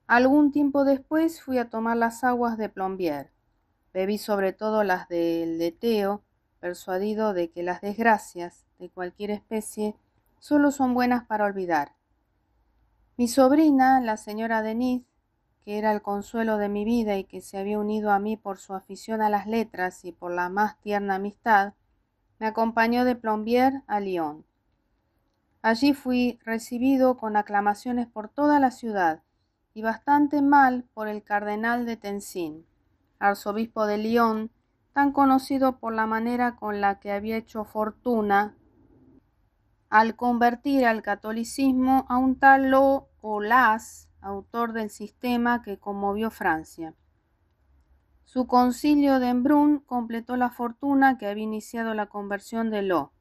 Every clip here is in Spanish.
Algún tiempo después fui a tomar las aguas de Plombier. Bebí sobre todo las del leteo, persuadido de que las desgracias de cualquier especie solo son buenas para olvidar. Mi sobrina, la señora Denise, que era el consuelo de mi vida y que se había unido a mí por su afición a las letras y por la más tierna amistad, me acompañó de Plombier a Lyon. Allí fui recibido con aclamaciones por toda la ciudad y bastante mal por el cardenal de Tencin, arzobispo de Lyon, tan conocido por la manera con la que había hecho fortuna al convertir al catolicismo a un tal Lo o Las, autor del sistema que conmovió Francia. Su concilio de Embrun completó la fortuna que había iniciado la conversión de Lo.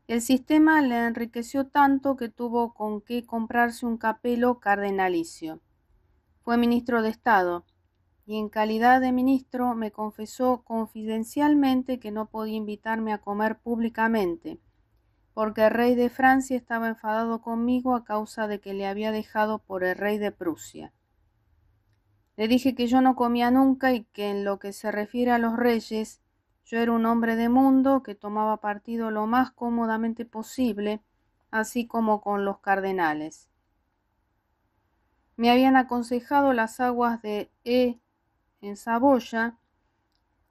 El sistema le enriqueció tanto que tuvo con qué comprarse un capelo cardenalicio. Fue ministro de Estado, y en calidad de ministro me confesó confidencialmente que no podía invitarme a comer públicamente, porque el rey de Francia estaba enfadado conmigo a causa de que le había dejado por el rey de Prusia. Le dije que yo no comía nunca y que en lo que se refiere a los reyes, yo era un hombre de mundo que tomaba partido lo más cómodamente posible, así como con los cardenales. Me habían aconsejado las aguas de en Saboya.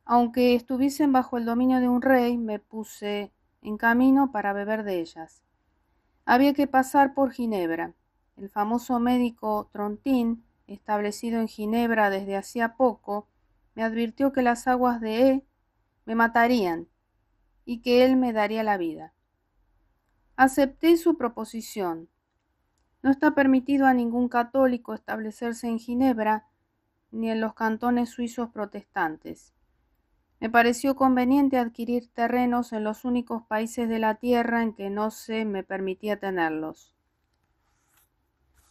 Aunque estuviesen bajo el dominio de un rey, me puse en camino para beber de ellas. Había que pasar por Ginebra. El famoso médico Trontin, establecido en Ginebra desde hacía poco, me advirtió que las aguas de me matarían y que él me daría la vida. Acepté su proposición. No está permitido a ningún católico establecerse en Ginebra ni en los cantones suizos protestantes. Me pareció conveniente adquirir terrenos en los únicos países de la tierra en que no se me permitía tenerlos.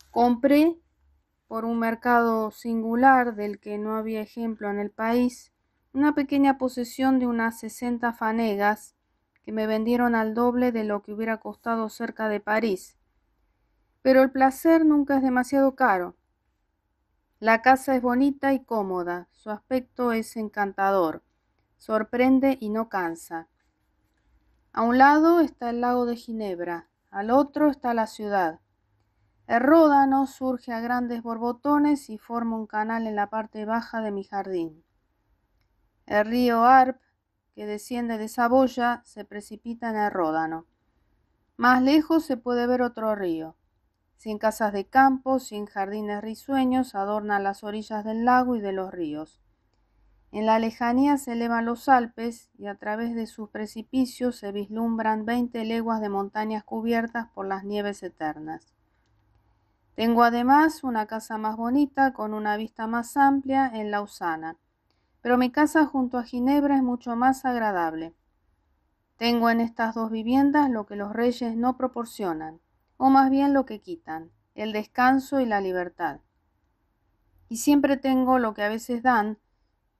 Compré, por un mercado singular del que no había ejemplo en el país, una pequeña posesión de unas 60 fanegas que me vendieron al doble de lo que hubiera costado cerca de París. Pero el placer nunca es demasiado caro. La casa es bonita y cómoda, su aspecto es encantador, sorprende y no cansa. A un lado está el lago de Ginebra, al otro está la ciudad. El Ródano surge a grandes borbotones y forma un canal en la parte baja de mi jardín. El río Arp, que desciende de Saboya, se precipita en el Ródano. Más lejos se puede ver otro río. 100 casas de campo, 100 jardines risueños adornan las orillas del lago y de los ríos. En la lejanía se elevan los Alpes y a través de sus precipicios se vislumbran 20 leguas de montañas cubiertas por las nieves eternas. Tengo además una casa más bonita con una vista más amplia en Lausana, pero mi casa junto a Ginebra es mucho más agradable. Tengo en estas dos viviendas lo que los reyes no proporcionan, o más bien lo que quitan, el descanso y la libertad. Y siempre tengo lo que a veces dan,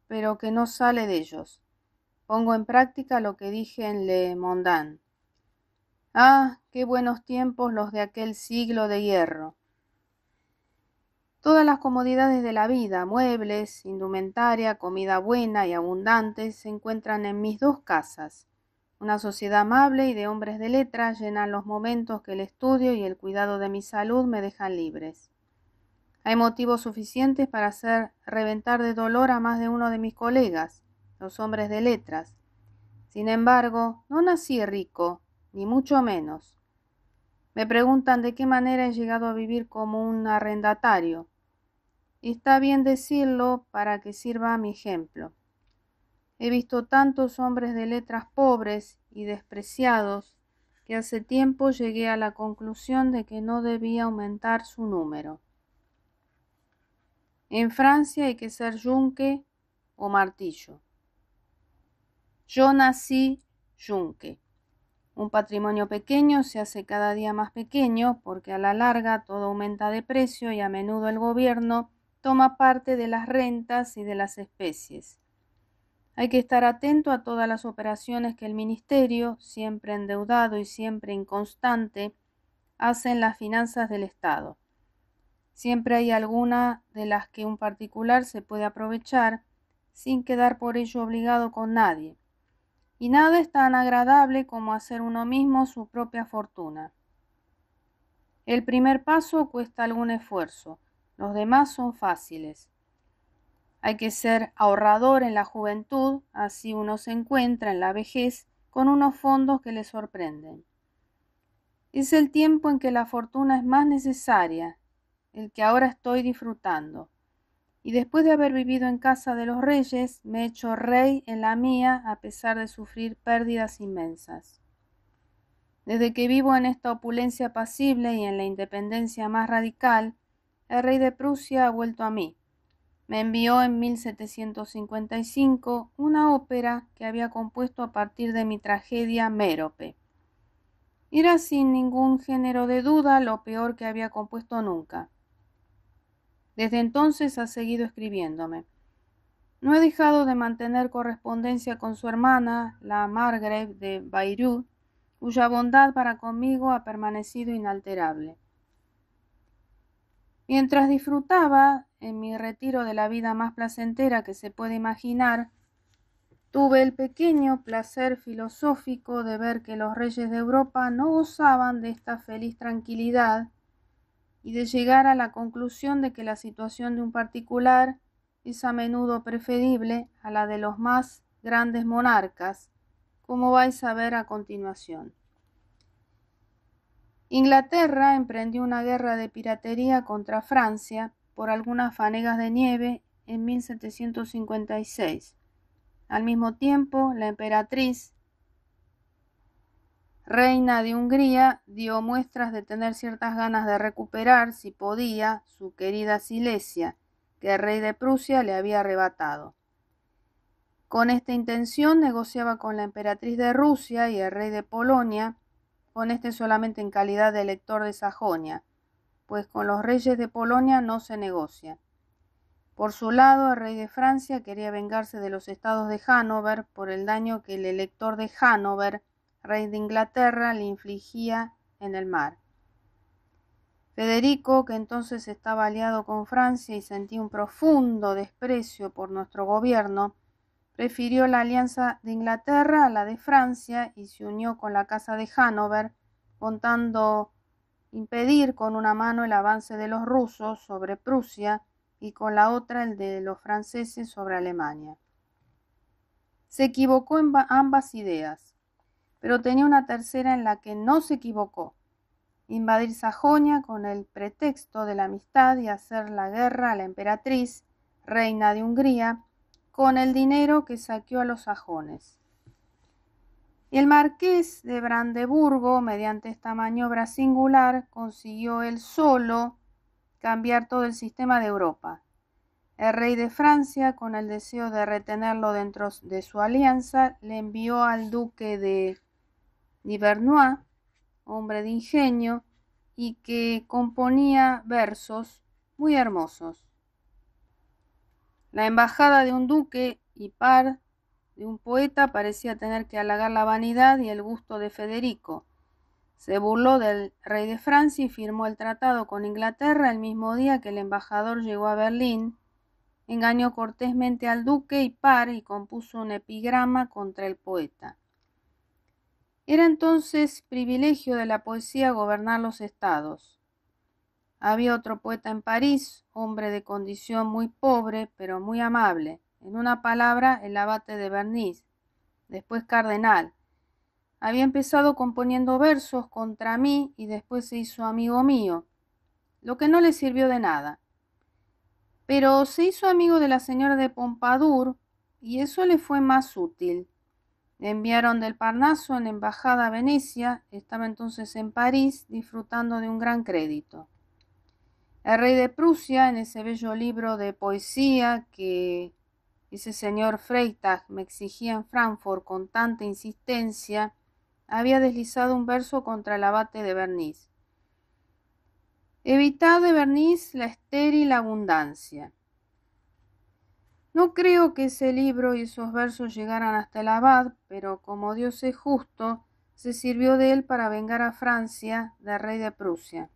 pero que no sale de ellos. Pongo en práctica lo que dije en Le Mondan. Ah, qué buenos tiempos los de aquel siglo de hierro. Todas las comodidades de la vida, muebles, indumentaria, comida buena y abundante, se encuentran en mis dos casas. Una sociedad amable y de hombres de letras llenan los momentos que el estudio y el cuidado de mi salud me dejan libres. Hay motivos suficientes para hacer reventar de dolor a más de uno de mis colegas, los hombres de letras. Sin embargo, no nací rico, ni mucho menos. Me preguntan de qué manera he llegado a vivir como un arrendatario. Está bien decirlo para que sirva a mi ejemplo. He visto tantos hombres de letras pobres y despreciados que hace tiempo llegué a la conclusión de que no debía aumentar su número. En Francia hay que ser yunque o martillo. Yo nací yunque. Un patrimonio pequeño se hace cada día más pequeño porque a la larga todo aumenta de precio y a menudo el gobierno toma parte de las rentas y de las especies. Hay que estar atento a todas las operaciones que el ministerio, siempre endeudado y siempre inconstante, hace en las finanzas del Estado. Siempre hay alguna de las que un particular se puede aprovechar sin quedar por ello obligado con nadie. Y nada es tan agradable como hacer uno mismo su propia fortuna. El primer paso cuesta algún esfuerzo, los demás son fáciles. Hay que ser ahorrador en la juventud, así uno se encuentra en la vejez con unos fondos que le sorprenden. Es el tiempo en que la fortuna es más necesaria, el que ahora estoy disfrutando. Y después de haber vivido en casa de los reyes, me he hecho rey en la mía a pesar de sufrir pérdidas inmensas. Desde que vivo en esta opulencia apacible y en la independencia más radical, el rey de Prusia ha vuelto a mí. Me envió en 1755 una ópera que había compuesto a partir de mi tragedia Mérope. Era sin ningún género de duda lo peor que había compuesto nunca. Desde entonces ha seguido escribiéndome. No he dejado de mantener correspondencia con su hermana, la Margrave de Bayreuth, cuya bondad para conmigo ha permanecido inalterable. Mientras disfrutaba, en mi retiro de la vida más placentera que se puede imaginar, tuve el pequeño placer filosófico de ver que los reyes de Europa no gozaban de esta feliz tranquilidad y de llegar a la conclusión de que la situación de un particular es a menudo preferible a la de los más grandes monarcas, como vais a ver a continuación. Inglaterra emprendió una guerra de piratería contra Francia por algunas fanegas de nieve en 1756. Al mismo tiempo, la emperatriz, reina de Hungría, dio muestras de tener ciertas ganas de recuperar, si podía, su querida Silesia, que el rey de Prusia le había arrebatado. Con esta intención negociaba con la emperatriz de Rusia y el rey de Polonia, con este solamente en calidad de elector de Sajonia, pues con los reyes de Polonia no se negocia. Por su lado, el rey de Francia quería vengarse de los estados de Hannover por el daño que el elector de Hannover, rey de Inglaterra, le infligía en el mar. Federico, que entonces estaba aliado con Francia y sentía un profundo desprecio por nuestro gobierno, prefirió la alianza de Inglaterra a la de Francia y se unió con la casa de Hannover, contando impedir con una mano el avance de los rusos sobre Prusia y con la otra el de los franceses sobre Alemania. Se equivocó en ambas ideas, pero tenía una tercera en la que no se equivocó: invadir Sajonia con el pretexto de la amistad y hacer la guerra a la emperatriz, reina de Hungría, con el dinero que saqueó a los sajones. El marqués de Brandeburgo, mediante esta maniobra singular, consiguió él solo cambiar todo el sistema de Europa. El rey de Francia, con el deseo de retenerlo dentro de su alianza, le envió al duque de Nivernois, hombre de ingenio, y que componía versos muy hermosos. La embajada de un duque y par de un poeta parecía tener que halagar la vanidad y el gusto de Federico. Se burló del rey de Francia y firmó el tratado con Inglaterra el mismo día que el embajador llegó a Berlín. Engañó cortésmente al duque y par y compuso un epigrama contra el poeta. Era entonces privilegio de la poesía gobernar los estados. Había otro poeta en París, hombre de condición muy pobre, pero muy amable. En una palabra, el abate de Bernis, después cardenal. Había empezado componiendo versos contra mí y después se hizo amigo mío, lo que no le sirvió de nada. Pero se hizo amigo de la señora de Pompadour y eso le fue más útil. Le enviaron del Parnaso en embajada a Venecia, estaba entonces en París disfrutando de un gran crédito. El rey de Prusia, en ese bello libro de poesía que ese señor Freytag me exigía en Frankfurt con tanta insistencia, había deslizado un verso contra el abate de Bernis. Evitad de Bernis la estéril abundancia. No creo que ese libro y esos versos llegaran hasta el abad, pero como Dios es justo, se sirvió de él para vengar a Francia del rey de Prusia.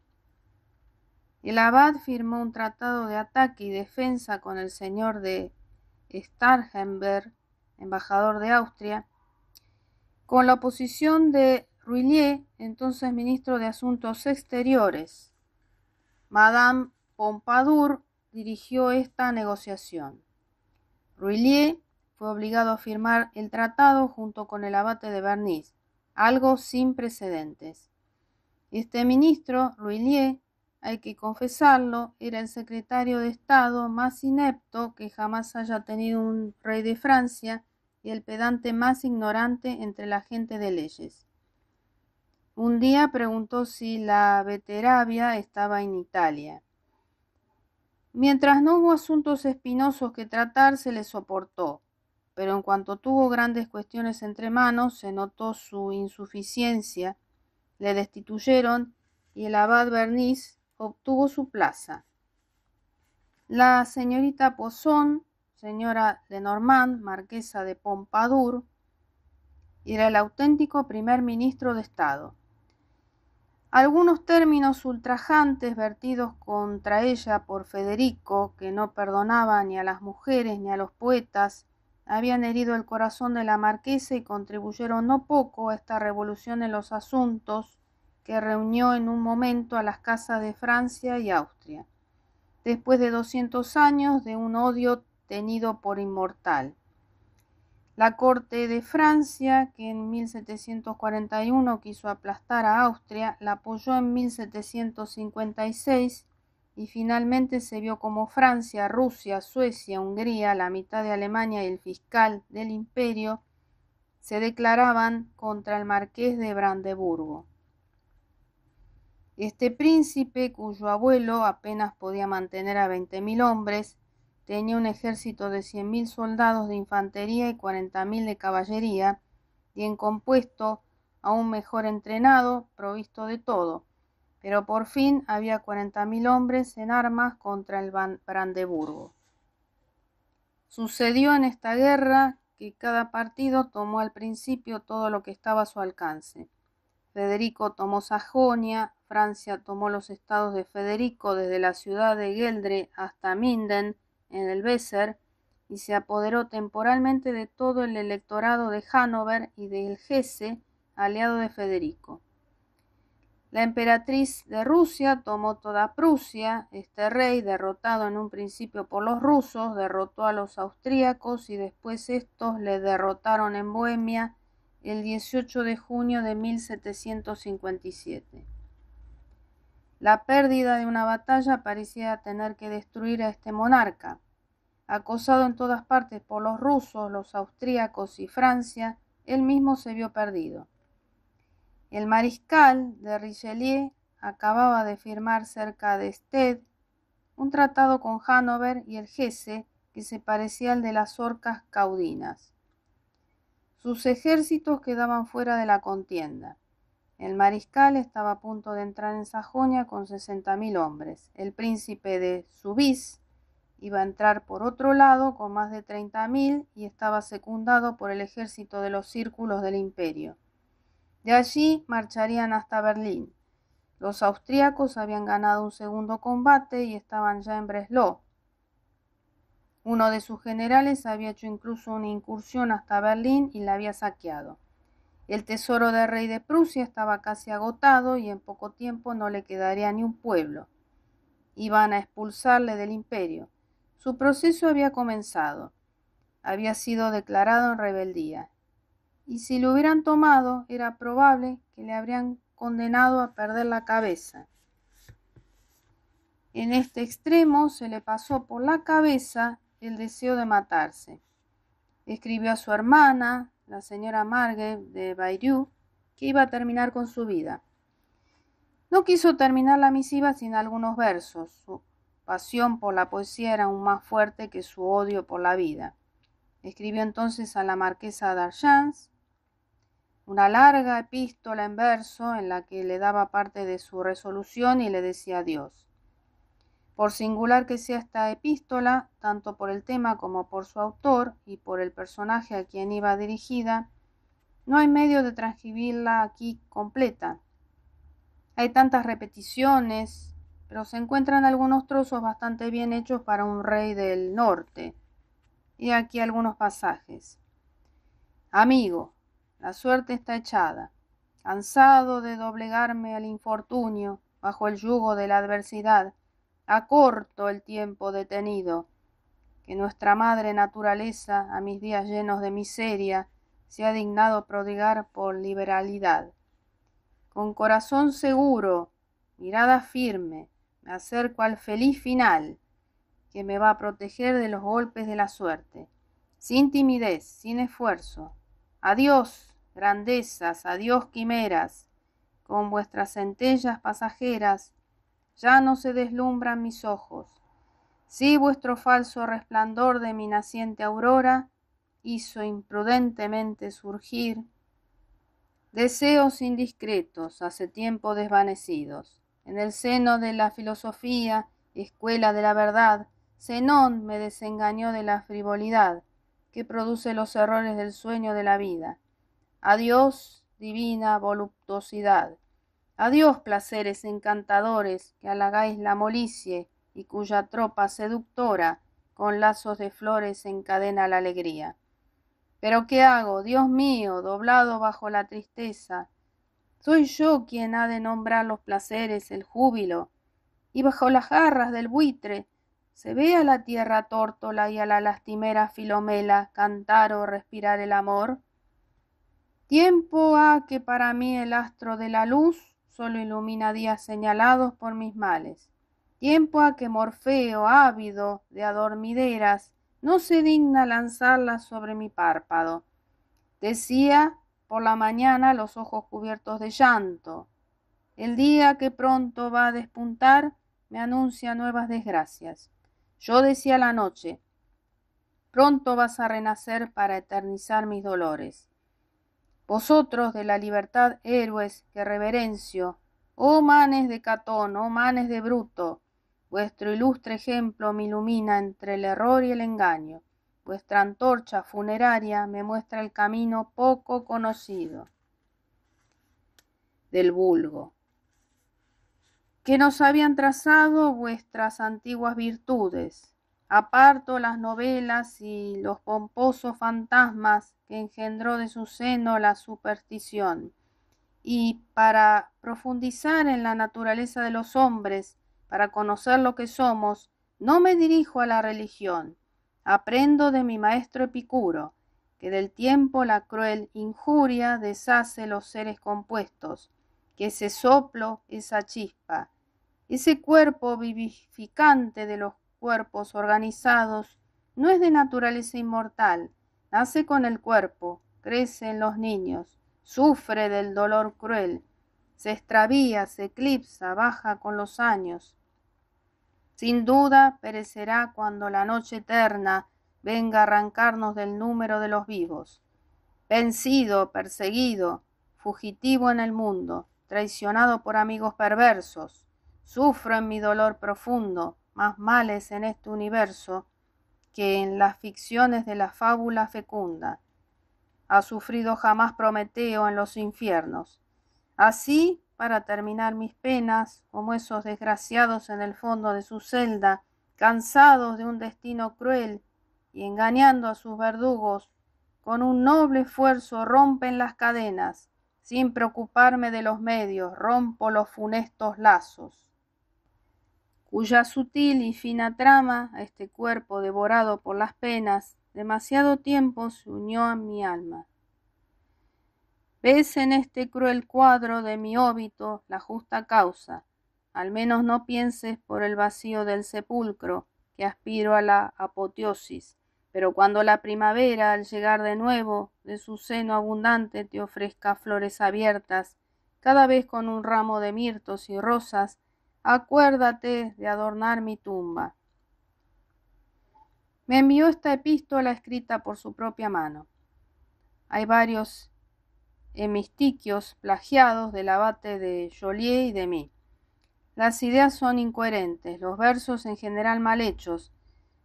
El abad firmó un tratado de ataque y defensa con el señor de Starhemberg, embajador de Austria, con la oposición de R'Huillier, entonces ministro de Asuntos Exteriores. Madame Pompadour dirigió esta negociación. R'Huillier fue obligado a firmar el tratado junto con el abate de Bernis, algo sin precedentes. Este ministro, R'Huillier, hay que confesarlo, era el secretario de Estado más inepto que jamás haya tenido un rey de Francia y el pedante más ignorante entre la gente de leyes. Un día preguntó si la Bessarabia estaba en Italia. Mientras no hubo asuntos espinosos que tratar, se le soportó, pero en cuanto tuvo grandes cuestiones entre manos, se notó su insuficiencia, le destituyeron y el abad Bernis obtuvo su plaza. La señorita Poisson, señora Lenormand, marquesa de Pompadour, era el auténtico primer ministro de Estado. Algunos términos ultrajantes vertidos contra ella por Federico, que no perdonaba ni a las mujeres ni a los poetas, habían herido el corazón de la marquesa y contribuyeron no poco a esta revolución en los asuntos que reunió en un momento a las casas de Francia y Austria, después de 200 años de un odio tenido por inmortal. La corte de Francia, que en 1741 quiso aplastar a Austria, la apoyó en 1756 y finalmente se vio como Francia, Rusia, Suecia, Hungría, la mitad de Alemania y el fiscal del imperio se declaraban contra el marqués de Brandeburgo. Este príncipe, cuyo abuelo apenas podía mantener a 20.000 hombres, tenía un ejército de 100.000 soldados de infantería y 40.000 de caballería, bien compuesto, aún mejor entrenado, provisto de todo, pero por fin había 40.000 hombres en armas contra el Brandeburgo. Sucedió en esta guerra que cada partido tomó al principio todo lo que estaba a su alcance. Federico tomó Sajonia, Francia tomó los estados de Federico desde la ciudad de Gueldre hasta Minden, en el Weser, y se apoderó temporalmente de todo el electorado de Hannover y del Hesse, aliado de Federico. La emperatriz de Rusia tomó toda Prusia. Este rey, derrotado en un principio por los rusos, derrotó a los austríacos y después estos le derrotaron en Bohemia el 18 de junio de 1757. La pérdida de una batalla parecía tener que destruir a este monarca. Acosado en todas partes por los rusos, los austríacos y Francia, él mismo se vio perdido. El mariscal de Richelieu acababa de firmar cerca de Stade un tratado con Hannover y el Hesse que se parecía al de las orcas caudinas. Sus ejércitos quedaban fuera de la contienda. El mariscal estaba a punto de entrar en Sajonia con 60.000 hombres. El príncipe de Soubise iba a entrar por otro lado con más de 30.000 y estaba secundado por el ejército de los círculos del imperio. De allí marcharían hasta Berlín. Los austríacos habían ganado un segundo combate y estaban ya en Breslau. Uno de sus generales había hecho incluso una incursión hasta Berlín y la había saqueado. El tesoro del rey de Prusia estaba casi agotado y en poco tiempo no le quedaría ni un pueblo. Iban a expulsarle del imperio. Su proceso había comenzado. Había sido declarado en rebeldía. Y si lo hubieran tomado, era probable que le habrían condenado a perder la cabeza. En este extremo se le pasó por la cabeza el deseo de matarse. Escribió a su hermana, la señora Marguerite de Bayrou, que iba a terminar con su vida. No quiso terminar la misiva sin algunos versos. Su pasión por la poesía era aún más fuerte que su odio por la vida. Escribió entonces a la marquesa d'Argens una larga epístola en verso en la que le daba parte de su resolución y le decía adiós. Por singular que sea esta epístola, tanto por el tema como por su autor y por el personaje a quien iba dirigida, no hay medio de transcribirla aquí completa. Hay tantas repeticiones, pero se encuentran algunos trozos bastante bien hechos para un rey del norte. Y aquí algunos pasajes. Amigo, la suerte está echada. Cansado de doblegarme al infortunio, bajo el yugo de la adversidad, acorto el tiempo detenido, que nuestra madre naturaleza, a mis días llenos de miseria, se ha dignado prodigar por liberalidad. Con corazón seguro, mirada firme, me acerco al feliz final, que me va a proteger de los golpes de la suerte, sin timidez, sin esfuerzo. Adiós, grandezas, adiós, quimeras, con vuestras centellas pasajeras ya no se deslumbran mis ojos. Sí, vuestro falso resplandor de mi naciente aurora hizo imprudentemente surgir deseos indiscretos, hace tiempo desvanecidos. En el seno de la filosofía, escuela de la verdad, Zenón me desengañó de la frivolidad que produce los errores del sueño de la vida. Adiós, divina voluptuosidad. Adiós, placeres encantadores que halagáis la molicie y cuya tropa seductora con lazos de flores encadena la alegría. Pero ¿qué hago, Dios mío, doblado bajo la tristeza? Soy yo quien ha de nombrar los placeres, el júbilo, y bajo las garras del buitre se ve a la tierra tórtola y a la lastimera Filomela cantar o respirar el amor. Tiempo ha que para mí el astro de la luz solo ilumina días señalados por mis males. Tiempo ha que Morfeo, ávido de adormideras, no se digna lanzarlas sobre mi párpado. Decía por la mañana los ojos cubiertos de llanto. El día que pronto va a despuntar me anuncia nuevas desgracias. Yo decía la noche, pronto vas a renacer para eternizar mis dolores. Vosotros de la libertad héroes que reverencio, oh manes de Catón, oh manes de Bruto, vuestro ilustre ejemplo me ilumina entre el error y el engaño. Vuestra antorcha funeraria me muestra el camino poco conocido del vulgo, que nos habían trazado vuestras antiguas virtudes. Aparto las novelas y los pomposos fantasmas que engendró de su seno la superstición, y para profundizar en la naturaleza de los hombres, para conocer lo que somos, no me dirijo a la religión. Aprendo de mi maestro Epicuro, que del tiempo la cruel injuria deshace los seres compuestos, que ese soplo, esa chispa, ese cuerpo vivificante de los cuerpos organizados, no es de naturaleza inmortal, nace con el cuerpo, crece en los niños, sufre del dolor cruel, se extravía, se eclipsa, baja con los años. Sin duda perecerá cuando la noche eterna venga a arrancarnos del número de los vivos. Vencido, perseguido, fugitivo en el mundo, traicionado por amigos perversos, sufro en mi dolor profundo más males en este universo que en las ficciones de la fábula fecunda. Ha sufrido jamás Prometeo en los infiernos. Así, para terminar mis penas, como esos desgraciados en el fondo de su celda, cansados de un destino cruel y engañando a sus verdugos, con un noble esfuerzo rompen las cadenas, sin preocuparme de los medios, rompo los funestos lazos, cuya sutil y fina trama a este cuerpo devorado por las penas demasiado tiempo se unió a mi alma. Ves en este cruel cuadro de mi óbito la justa causa, al menos no pienses por el vacío del sepulcro, que aspiro a la apoteosis, pero cuando la primavera al llegar de nuevo de su seno abundante te ofrezca flores abiertas, cada vez con un ramo de mirtos y rosas, acuérdate de adornar mi tumba. Me envió esta epístola escrita por su propia mano. Hay varios hemistiquios plagiados del abate de Joliet y de mí. Las ideas son incoherentes, los versos en general mal hechos,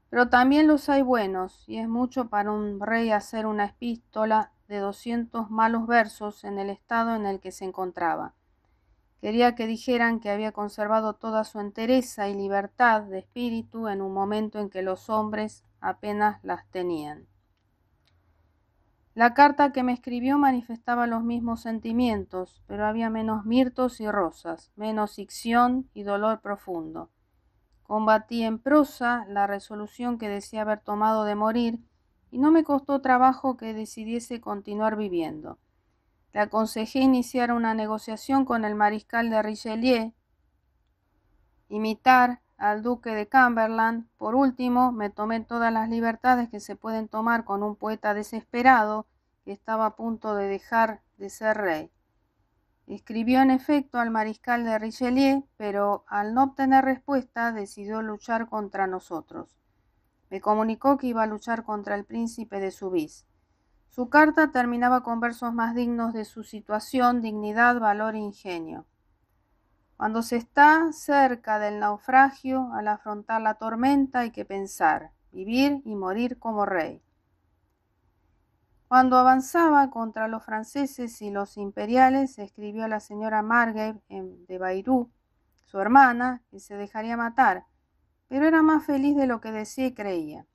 pero también los hay buenos, y es mucho para un rey hacer una epístola de 200 malos versos en el estado en el que se encontraba. Quería que dijeran que había conservado toda su entereza y libertad de espíritu en un momento en que los hombres apenas las tenían. La carta que me escribió manifestaba los mismos sentimientos, pero había menos mirtos y rosas, menos ficción y dolor profundo. Combatí en prosa la resolución que decía haber tomado de morir, y no me costó trabajo que decidiese continuar viviendo. Le aconsejé iniciar una negociación con el mariscal de Richelieu, imitar al duque de Cumberland. Por último, me tomé todas las libertades que se pueden tomar con un poeta desesperado que estaba a punto de dejar de ser rey. Escribió en efecto al mariscal de Richelieu, pero al no obtener respuesta decidió luchar contra nosotros. Me comunicó que iba a luchar contra el príncipe de Soubise. Su carta terminaba con versos más dignos de su situación, dignidad, valor e ingenio. Cuando se está cerca del naufragio, al afrontar la tormenta hay que pensar, vivir y morir como rey. Cuando avanzaba contra los franceses y los imperiales, escribió a la señora Marguerite de Bayrou, su hermana, que se dejaría matar, pero era más feliz de lo que decía y creía.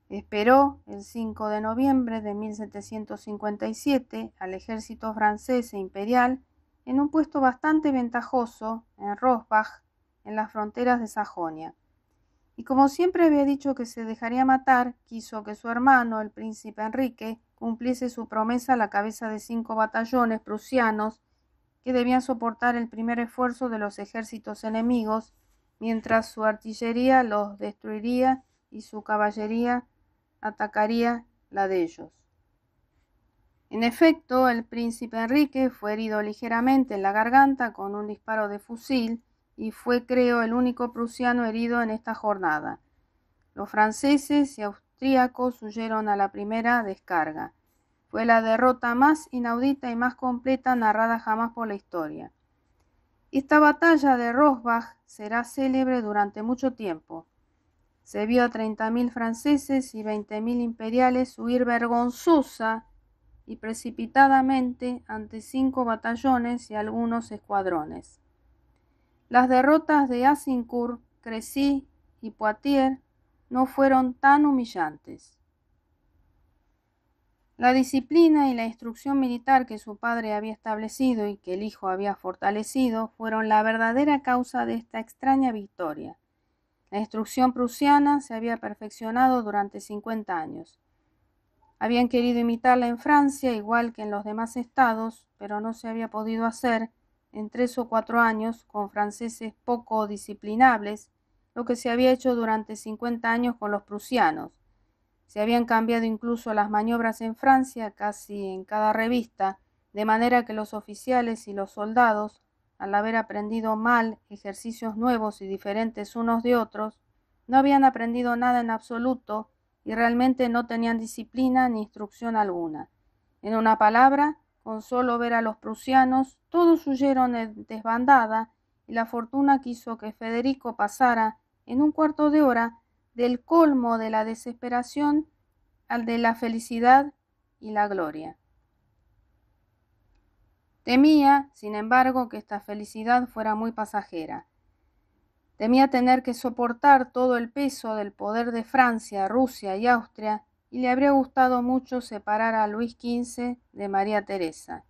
Esperó el 5 de noviembre de 1757 al ejército francés e imperial en un puesto bastante ventajoso en Rosbach, en las fronteras de Sajonia. Y como siempre había dicho que se dejaría matar, quiso que su hermano, el príncipe Enrique, cumpliese su promesa a la cabeza de 5 batallones prusianos que debían soportar el primer esfuerzo de los ejércitos enemigos, mientras su artillería los destruiría y su caballería atacaría la de ellos. En efecto, el príncipe Enrique fue herido ligeramente en la garganta con un disparo de fusil y fue, creo, el único prusiano herido en esta jornada. Los franceses y austríacos huyeron a la primera descarga. Fue la derrota más inaudita y más completa narrada jamás por la historia. Esta batalla de Rosbach será célebre durante mucho tiempo. Se vio a 30.000 franceses y 20.000 imperiales huir vergonzosa y precipitadamente ante 5 batallones y algunos escuadrones. Las derrotas de Azincourt, Crécy y Poitiers no fueron tan humillantes. La disciplina y la instrucción militar que su padre había establecido y que el hijo había fortalecido fueron la verdadera causa de esta extraña victoria. La instrucción prusiana se había perfeccionado durante 50 años. Habían querido imitarla en Francia, igual que en los demás estados, pero no se había podido hacer en 3 o 4 años con franceses poco disciplinables, lo que se había hecho durante 50 años con los prusianos. Se habían cambiado incluso las maniobras en Francia, casi en cada revista, de manera que los oficiales y los soldados, al haber aprendido mal ejercicios nuevos y diferentes unos de otros, no habían aprendido nada en absoluto y realmente no tenían disciplina ni instrucción alguna. En una palabra, con solo ver a los prusianos, todos huyeron en desbandada y la fortuna quiso que Federico pasara en un cuarto de hora del colmo de la desesperación al de la felicidad y la gloria. Temía, sin embargo, que esta felicidad fuera muy pasajera. Temía tener que soportar todo el peso del poder de Francia, Rusia y Austria, y le habría gustado mucho separar a Luis XV de María Teresa.